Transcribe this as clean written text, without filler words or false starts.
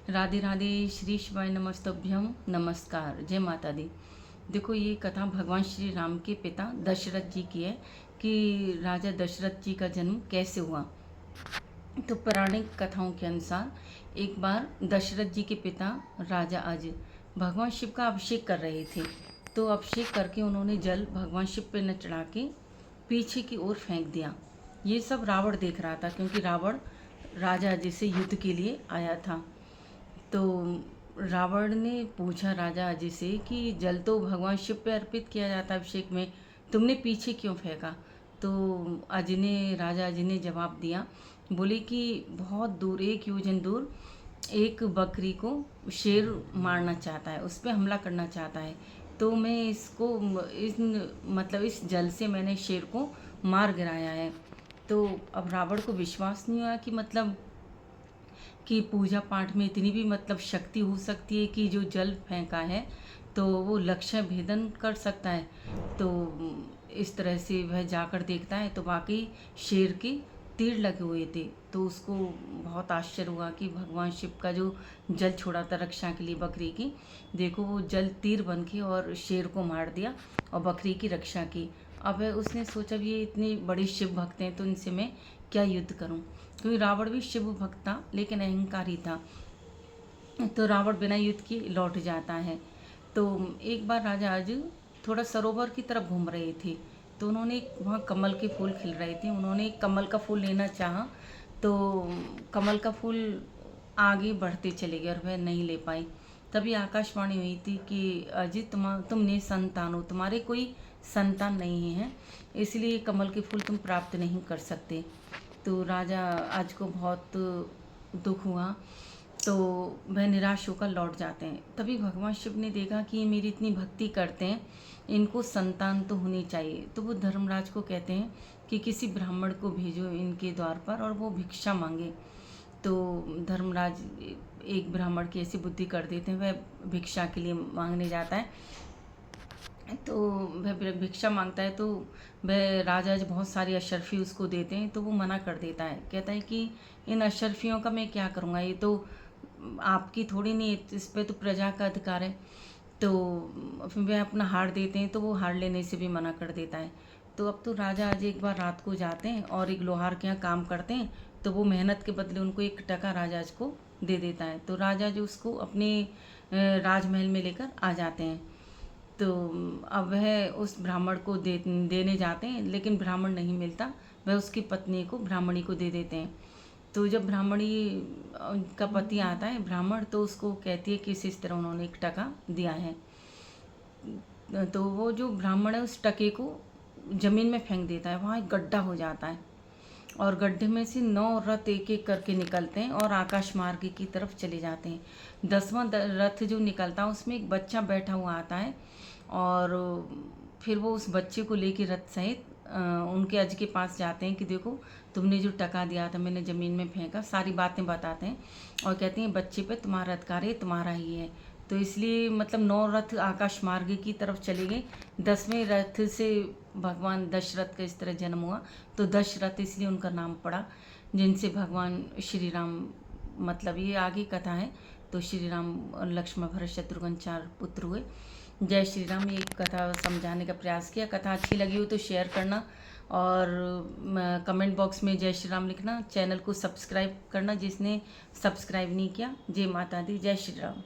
राधे राधे, श्री शिवाय नमस्तभ्यम, नमस्कार, जय माता दी। देखो, ये कथा भगवान श्री राम के पिता दशरथ जी की है कि राजा दशरथ जी का जन्म कैसे हुआ। तो पौराणिक कथाओं के अनुसार एक बार दशरथ जी के पिता राजा अज भगवान शिव का अभिषेक कर रहे थे। तो अभिषेक करके उन्होंने जल भगवान शिव पे न चढ़ा के पीछे की ओर फेंक दिया। ये सब रावण देख रहा था, क्योंकि रावण राजा अजय से युद्ध के लिए आया था। तो रावण ने पूछा राजा अजय से कि जल तो भगवान शिव पे अर्पित किया जाता है अभिषेक में, तुमने पीछे क्यों फेंका। तो राजा अजय ने जवाब दिया, बोले कि बहुत दूर, 1 योजन दूर एक बकरी को शेर मारना चाहता है, उस पर हमला करना चाहता है। तो मैं इस जल से मैंने शेर को मार गिराया है। तो अब रावण को विश्वास नहीं हुआ कि पूजा पाठ में इतनी भी शक्ति हो सकती है कि जो जल फेंका है तो वो लक्ष्य भेदन कर सकता है। तो इस तरह से वह जाकर देखता है तो वाकई शेर के तीर लगे हुए थे। तो उसको बहुत आश्चर्य हुआ कि भगवान शिव का जो जल छोड़ा था रक्षा के लिए बकरी की, देखो वो जल तीर बन के और शेर को मार दिया और बकरी की रक्षा की। अब उसने सोचा भी ये इतने बड़े शिव भक्त हैं तो इनसे मैं क्या युद्ध करूं, क्योंकि रावण भी शिव भक्त था लेकिन अहंकारी था। तो रावण बिना युद्ध के लौट जाता है। तो एक बार राजा आज थोड़ा सरोवर की तरफ घूम रहे थे, तो उन्होंने वहाँ कमल के फूल खिल रहे थे, उन्होंने एक कमल का फूल लेना चाहा। तो कमल का फूल आगे बढ़ते चले गए और वह नहीं ले पाई। तभी आकाशवाणी हुई थी कि अजित तुमने संतान हो, तुम्हारे कोई संतान नहीं है, इसलिए कमल के फूल तुम प्राप्त नहीं कर सकते। तो राजा आज को बहुत दुख हुआ, तो वह निराश होकर लौट जाते हैं। तभी भगवान शिव ने देखा कि ये मेरी इतनी भक्ति करते हैं, इनको संतान तो होनी चाहिए। तो वो धर्मराज को कहते हैं कि किसी ब्राह्मण को भेजो इनके द्वार पर और वो भिक्षा मांगे। तो धर्मराज एक ब्राह्मण की ऐसी बुद्धि कर देते हैं, वह भिक्षा के लिए मांगने जाता है। तो वह भिक्षा मांगता है तो वह राजा जो बहुत सारी अशर्फी उसको देते हैं, तो वो मना कर देता है, कहता है कि इन अशर्फियों का मैं क्या करूँगा, ये तो आपकी थोड़ी नहीं, इस पे तो प्रजा का अधिकार है। तो फिर वह अपना हार देते हैं, तो वो हार लेने से भी मना कर देता है। तो अब तो राजा आज एक बार रात को जाते हैं और एक लोहार के यहाँ काम करते हैं, तो वो मेहनत के बदले उनको 1 टका राजा आज को दे देता है। तो राजा जो उसको अपने राजमहल में लेकर आ जाते हैं। तो अब वह उस ब्राह्मण को देने जाते हैं, लेकिन ब्राह्मण नहीं मिलता, वह उसकी पत्नी को ब्राह्मणी को दे देते हैं। तो जब ब्राह्मणी का पति आता है ब्राह्मण, तो उसको कहती है कि इस तरह उन्होंने 1 टका दिया है। तो वो जो ब्राह्मण है उस टके को जमीन में फेंक देता है, वहाँ एक गड्ढा हो जाता है और गड्ढे में से 9 रथ एक एक करके निकलते हैं और आकाश मार्ग की तरफ चले जाते हैं। 10वां रथ जो निकलता है उसमें एक बच्चा बैठा हुआ आता है और फिर वो उस बच्चे को लेके रथ सहित उनके अज के पास जाते हैं कि देखो तुमने जो टका दिया था मैंने ज़मीन में फेंका, सारी बातें बताते हैं और कहते हैं बच्चे पे तुम्हारा अधिकार है, तुम्हारा ही है। तो इसलिए 9 रथ आकाश मार्ग की तरफ चले गए। 10वें रथ से भगवान दशरथ का इस तरह जन्म हुआ, तो दशरथ इसलिए उनका नाम पड़ा, जिनसे भगवान श्री राम, ये आगे कथा है। तो श्री राम, लक्ष्मण, भरत, शत्रुघ्न 4 पुत्र हुए। जय श्री राम। ये कथा समझाने का प्रयास किया। कथा अच्छी लगी हो तो शेयर करना और कमेंट बॉक्स में जय श्री राम लिखना। चैनल को सब्सक्राइब करना जिसने सब्सक्राइब नहीं किया। जय माता दी, जय श्री राम।